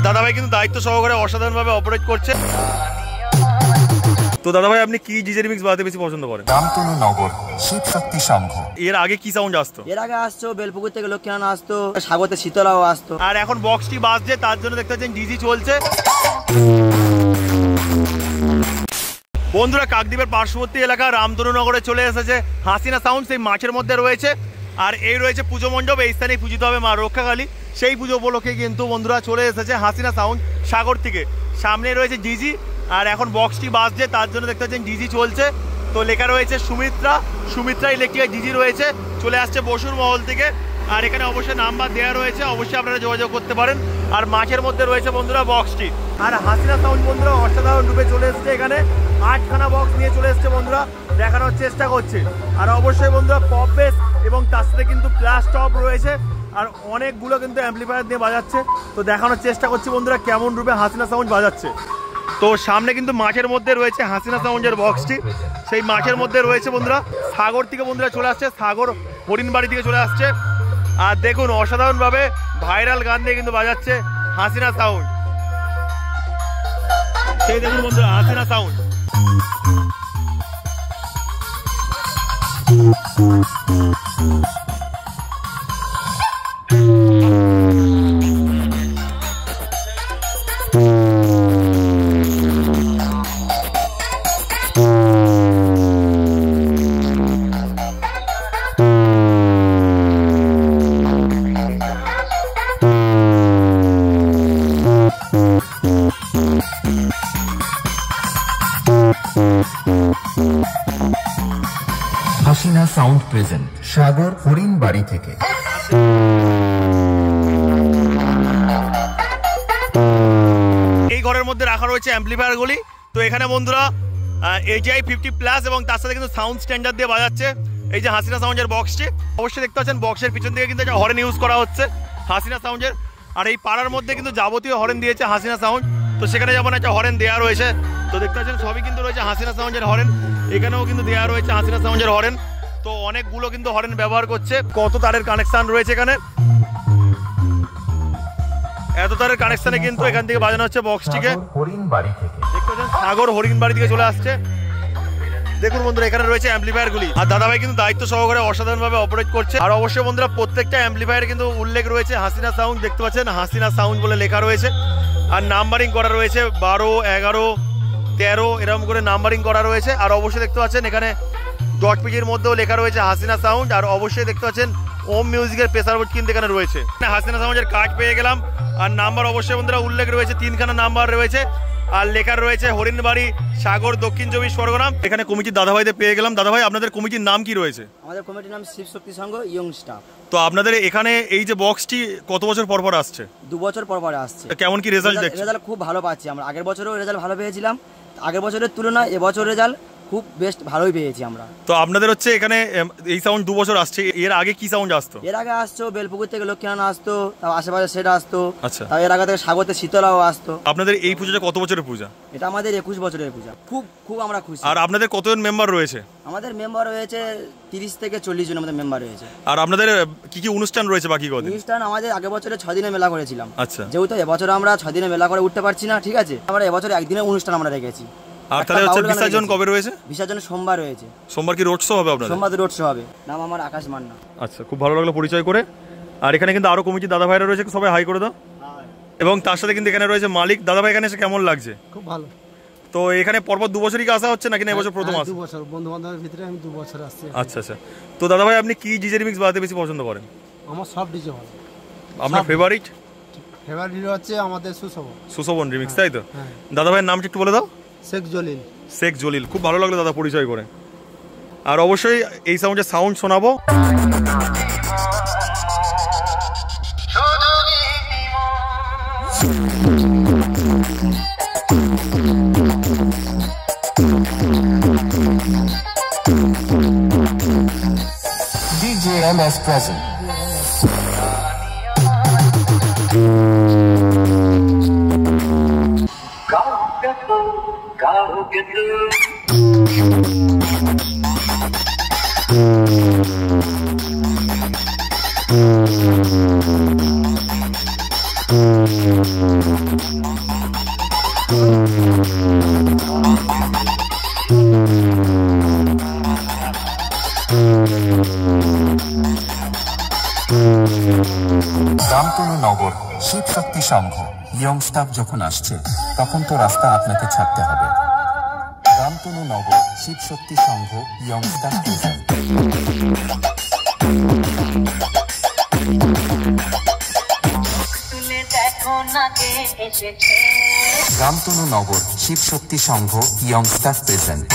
দাদাভাই কিন্তু দায়িত্ব সহকারে অসাধারণভাবে অপারেট করছে। তো দাদাভাই আপনি কি ডিজে রিমিক্স বাজাতে বেশি পছন্দ করেন? রামতনু নগর শিব শক্তি সংঘ। এর আগে কি সাউন্ড আসতো? এর আগে আসতো বেলপুকুর থেকে লক্ষ্মীনারায়ণ আসতো, স্বাগতে শীতলাও আসতো। আর এখন বক্সটি বাজছে, তার জন্য দেখতে পাচ্ছেন ডিজি চলছে। বন্ধুরা কাকদ্বীপের পার্শ্ববর্তী এলাকা রামতনু নগরে চলে এসেছে হাসিনা সাউন্ড। সেই মাঠের মধ্যে রয়েছে আর এই রয়েছে পুজো মণ্ডপ। এই স্থানে পূজিত হবে মা রক্ষাকালী। সেই পুজো উপলক্ষে কিন্তু বন্ধুরা চলে এসেছে হাসিনা সাউন্ড সাগর থেকে। সামনে রয়েছে ডিজি আর এখন বক্সটি বাজছে, তার জন্য দেখতে পাচ্ছেন ডিজি চলছে। তো লেখা রয়েছে সুমিত্রা ইলেকট্রিক ডিজি রয়েছে, চলে আসছে বসুর মহল থেকে। আর এখানে অবশ্যই নাম্বার দেওয়া রয়েছে, অবশ্যই আপনারা যোগাযোগ করতে পারেন। আর মাঠের মধ্যে রয়েছে বন্ধুরা বক্সটি। আর হাসিনা সাউন্ড বন্ধুরা অসাধারণ রূপে চলে এসেছে এখানে। 8খানা বক্স নিয়ে চলে এসেছে বন্ধুরা, দেখানোর চেষ্টা করছে। আর অবশ্যই বন্ধুরা পপ বেস এবং তার সাথে কিন্তু প্লাস টপ রয়েছে আর অনেকগুলো কিন্তু অ্যাম্পলিফায়ার দিয়ে বাজাচ্ছে। তো দেখানোর চেষ্টা করছি বন্ধুরা কেমন রূপে হাসিনা সাউন্ড বাজাচ্ছে। তো সামনে কিন্তু মাঠের মধ্যে রয়েছে হাসিনা সাউন্ডের বক্সটি। সেই মাঠের মধ্যে রয়েছে বন্ধুরা সাগর থেকে বন্ধুরা চলে আসছে, সাগর হরিণবাড়ি থেকে চলে আসছে। আর দেখুন অসাধারণভাবে ভাইরাল গান দিয়ে কিন্তু বাজাচ্ছে হাসিনা সাউন্ড। সেই দেখুন বন্ধুরা Hasina sound. Hasina sound present Sagar Harinbari থেকে। এই ঘরের মধ্যে রাখা রয়েছে অ্যাম্পলিফায়ার গুলি। তো এখানে বন্ধুরা AGI 50+ এবং তার সাথে কিন্তু সাউন্ড স্ট্যান্ডার্ড দিয়ে বাজাচ্ছে এই যে হাসিনা সাউন্ডের বক্সটি। অবশ্যই দেখতে পাচ্ছেন বক্সের পিছন থেকে কিন্তু একটা হরেন ইউজ করা হচ্ছে হাসিনা সাউন্ডের। আর এই পাড়ার মধ্যে কিন্তু যাবতীয় হরেন দিয়েছে হাসিনা সাউন্ড। তো সেখানে যেমন একটা হরেন দেওয়া রয়েছে, তো দেখতে পাচ্ছেন সবই কিন্তু রয়েছে হাসিনা সাউন্ডের হরেন। এখানেও কিন্তু দেওয়া রয়েছে হাসিনা সাউন্ডের হরেন। তো অনেকগুলো কিন্তু হরেন ব্যবহার করছে। কত তারের কানেকশন রয়েছে এখানে, এত তারের কানেকশনে কিন্তু এখান থেকে বাজানো হচ্ছে বক্সটিকে। হরিণবাড়ি থেকে দেখতে পাচ্ছেন সাগর হরিণবাড়ি থেকে চলে আসছে। দেখুন বন্ধুরা এখানে রয়েছে অ্যাম্পলিফায়ার গুলি। আর দাদাভাই কিন্তু দায়িত্ব সহকারে অসাধারণভাবে অপারেট করছে। আর অবশ্যই বন্ধুরা প্রত্যেকটা অ্যাম্পলিফায়ারে কিন্তু উল্লেখ রয়েছে হাসিনা সাউন্ড। দেখতে পাচ্ছেন হাসিনা সাউন্ড বলে লেখা রয়েছে আর নাম্বারিং করা রয়েছে 12, 11, 13 এরকম করে নাম্বারিং করা রয়েছে। আর অবশ্যই দেখতে পাচ্ছেন এখানে ডট পিজির মধ্যেও লেখা রয়েছে হাসিনা সাউন্ড। আর অবশ্যই দেখতে পাচ্ছেন ওম মিউজিকের প্রেসার বোর্ড কিন্তু এখানে রয়েছে। হাসিনা সাউন্ডের কার্ড পেয়ে গেলাম আর নাম্বার অবশ্যই বন্ধুরা উল্লেখ রয়েছে, 3খানা নাম্বার রয়েছে আর লেখা রয়েছে হরিণবাড়ি সাগর দক্ষিণ 24 পরগনা। এখানে কমিটির দাদাভাইদের পেয়ে গেলাম। দাদাভাই আপনাদের কমিটির নাম কি রয়েছে? আমাদের কমিটির নাম শিব শক্তি সংঘ ইয়ং স্টাফ। তো আপনাদের এখানে এই যে বক্সটি কত বছর পর পর আসছে? 2 বছর পর পর আসছে। কেমন কি রেজাল্ট দেখছেন? রেজাল্ট খুব ভালো পাচ্ছি আমরা। আগের বছরও রেজাল্ট ভালো পেয়েছিলাম, আগের বছরের তুলনায় এবছর রেজাল্ট খুব বেস্ট ভালোই পেয়েছি আমরা। তো আপনাদের হচ্ছে এখানে এই সাউন্ড 2 বছর আসছে। এর আগে কি সাউন্ড আসতো? এর আগে আসতো বেলপুকুর থেকে লক্ষ্মীনারায়ণ আসতো, তার আশেপাশে সেটা আসতো। আচ্ছা। তার এর আগে থেকে স্বাগতে শীতলাও আসতো। আপনাদের এই পূজাটা কত বছরের পূজা? এটা আমাদের 21 বছরের পূজা। খুব আমরা খুশি। আর আপনাদের কতজন মেম্বার রয়েছে? আমাদের মেম্বার রয়েছে 30 থেকে 40 জন আমাদের মেম্বার রয়েছে। আর আপনাদের কি কি অনুষ্ঠান রয়েছে বাকি কদিন? অনুষ্ঠান আমাদের আগের বছরে 6 দিনের মেলা করেছিলাম। আচ্ছা। যেহেতু এবছর আমরা 6 দিনের মেলা করে উঠতে পারছি না, ঠিক আছে, আমরা এবছর 1 দিনের অনুষ্ঠান আমরা রেখেছি। আর তাহলে হচ্ছে বিসর্জন কবে রয়েছে? বিসর্জন সোমবার রয়েছে। সোমবার কি রোড শো হবে আপনাদের? সোমবার রোড শো হবে। নাম আমার আকাশ মান্না। আচ্ছা, খুব ভালো লাগলো পরিচয় করে। আর এখানে কিন্তু আরো কমিটি দাদা ভাইরা রয়েছে, সবাই হাই করে দাও। এবং তার সাথে কিন্তু এখানে রয়েছে মালিক। দাদা ভাই এখানে এসে কেমন লাগছে? খুব ভালো। তো এখানে পরপর 2 বছরই কি আসা হচ্ছে নাকি না এবছর প্রথম আসা? 2 বছর বন্ধু বান্ধবের ভিতরে আমি 2 বছর আসছি। আচ্ছা আচ্ছা। তো দাদা ভাই আপনি কি ডিজে রিমিক্স বাজাতে বেশি পছন্দ করেন? আমার সব ডিজে ভালো। আপনার ফেভারিট হচ্ছে আমাদের সুশোভন রিমিক্স, তাই তো? দাদা ভাইয়ের নামটা একটু বলে দাও। শেখ জলিল। খুব ভালো লাগলো দাদা পরিচয় করে। আর অবশ্যই এই সাউন্ডের সাউন্ড শোনাবো। DJ MS present. রামতনু নগর শিব শক্তি সংঘ ইয়ং স্টাফ যখন আসছে তখন তো রাস্তা আপনাকে ছাড়তে হবে। রামতনু নগর শিব শক্তি সংঘ ইয়ং স্টাফ প্রেজেন্ট। রামতনু নগর শিব শক্তি সংঘ ইয়ং স্টাফ প্রেজেন্ট।